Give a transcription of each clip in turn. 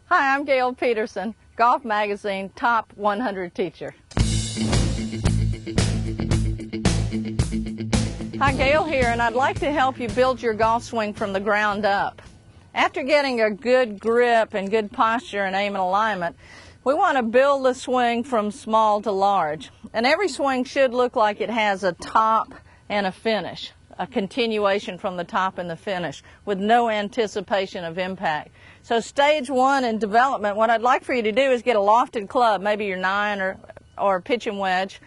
Hi, I'm Gale Peterson, Golf Magazine Top 100 Teacher. Hi, Gale here, and I'd like to help you build your golf swing from the ground up. After getting a good grip and good posture and aim and alignment, we want to build the swing from small to large. And every swing should look like it has a top and a finish, a continuation from the top and the finish, with no anticipation of impact. So stage one in development, what I'd like for you to do is get a lofted club, maybe your 9 or pitching wedge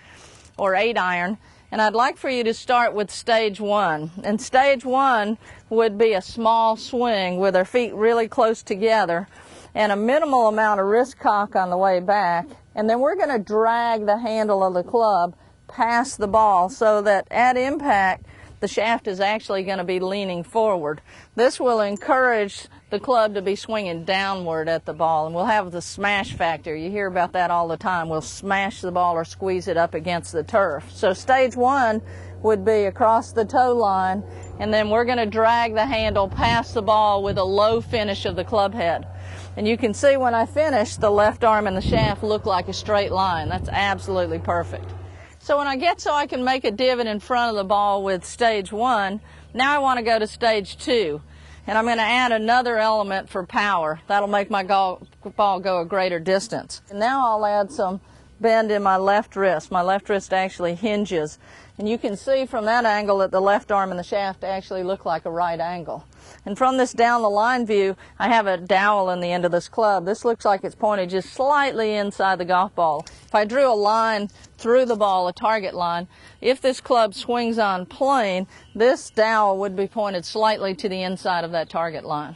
or 8 iron, and I'd like for you to start with stage one. And stage one would be a small swing with our feet really close together and a minimal amount of wrist cock on the way back. And then we're going to drag the handle of the club past the ball so that at impact the shaft is actually going to be leaning forward. This will encourage the club to be swinging downward at the ball, and we'll have the smash factor. You hear about that all the time. We'll smash the ball or squeeze it up against the turf. So stage one would be across the toe line, and then we're going to drag the handle past the ball with a low finish of the club head. And you can see when I finish, the left arm and the shaft look like a straight line. That's absolutely perfect. So when I get so I can make a divot in front of the ball with stage one, now I want to go to stage two. And I'm going to add another element for power. That'll make my ball go a greater distance. And now I'll add some bend in my left wrist. My left wrist actually hinges. And you can see from that angle that the left arm and the shaft actually look like a right angle. And from this down the line view, I have a dowel in the end of this club. This looks like it's pointed just slightly inside the golf ball. If I drew a line through the ball, a target line, if this club swings on plane, this dowel would be pointed slightly to the inside of that target line.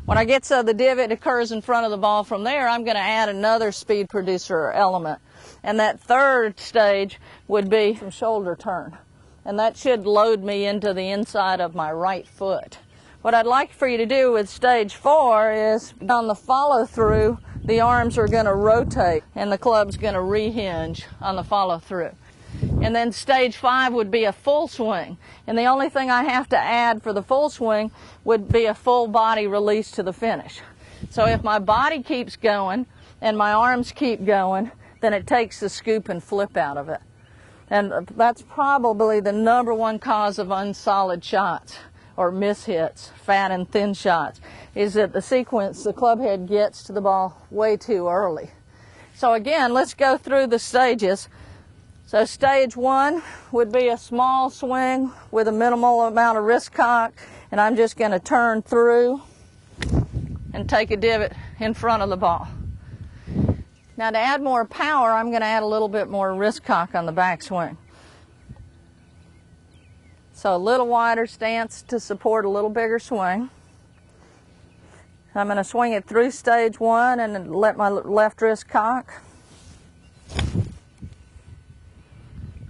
When I get so the divot occurs in front of the ball from there, I'm going to add another speed producer element. And that third stage would be some shoulder turn. And that should load me into the inside of my right foot. What I'd like for you to do with stage four is on the follow through, the arms are going to rotate and the club's going to rehinge on the follow through. And then stage five would be a full swing. And the only thing I have to add for the full swing would be a full body release to the finish. So if my body keeps going and my arms keep going, then it takes the scoop and flip out of it. And that's probably the number one cause of unsolid shots or mishits, fat and thin shots, is that the sequence, the club head gets to the ball way too early. So again, let's go through the stages. So stage one would be a small swing with a minimal amount of wrist cock, and I'm just going to turn through and take a divot in front of the ball. Now to add more power, I'm going to add a little bit more wrist cock on the backswing. So a little wider stance to support a little bigger swing. I'm going to swing it through stage one and let my left wrist cock.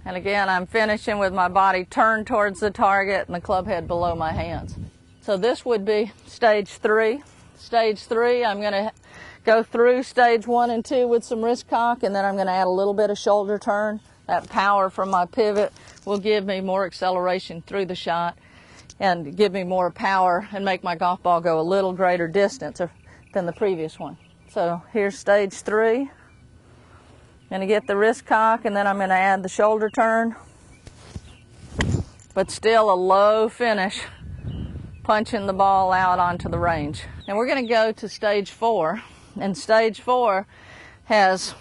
And again, I'm finishing with my body turned towards the target and the club head below my hands. So this would be stage three. Stage three, I'm going to go through stage one and two with some wrist cock, and then I'm going to add a little bit of shoulder turn. That power from my pivot will give me more acceleration through the shot and give me more power and make my golf ball go a little greater distance than the previous one. So here's stage three. I'm going to get the wrist cock, and then I'm going to add the shoulder turn, but still a low finish, punching the ball out onto the range. And we're going to go to stage four, and stage four has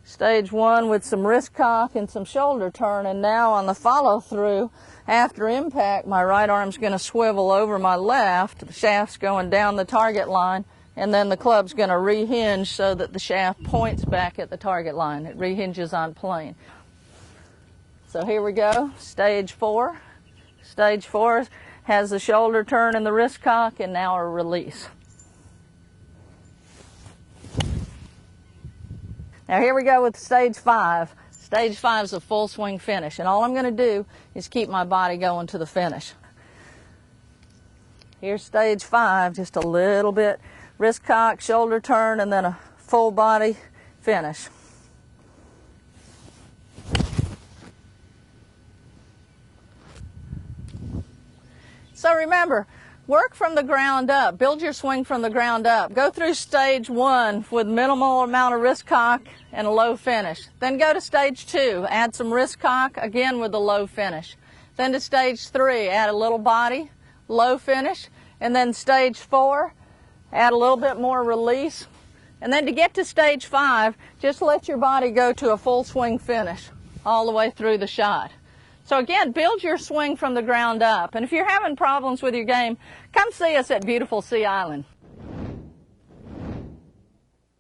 stage one with some wrist cock and some shoulder turn, and now on the follow through, after impact, my right arm's going to swivel over my left, the shaft's going down the target line, and then the club's going to rehinge so that the shaft points back at the target line. It rehinges on plane. So here we go, stage four. Stage four has the shoulder turn and the wrist cock, and now a release. Now here we go with stage five. Stage five is a full swing finish, and all I'm going to do is keep my body going to the finish. Here's stage five, just a little bit wrist cock, shoulder turn, and then a full body finish. So remember, Work from the ground up. Build your swing from the ground up. Go through stage 1 with minimal amount of wrist cock and a low finish. Then go to stage 2. Add some wrist cock, again with a low finish. Then to stage 3, add a little body, low finish. And then stage 4, add a little bit more release. And then to get to stage 5, just let your body go to a full swing finish all the way through the shot. So again, build your swing from the ground up. And if you're having problems with your game, come see us at beautiful Sea Island.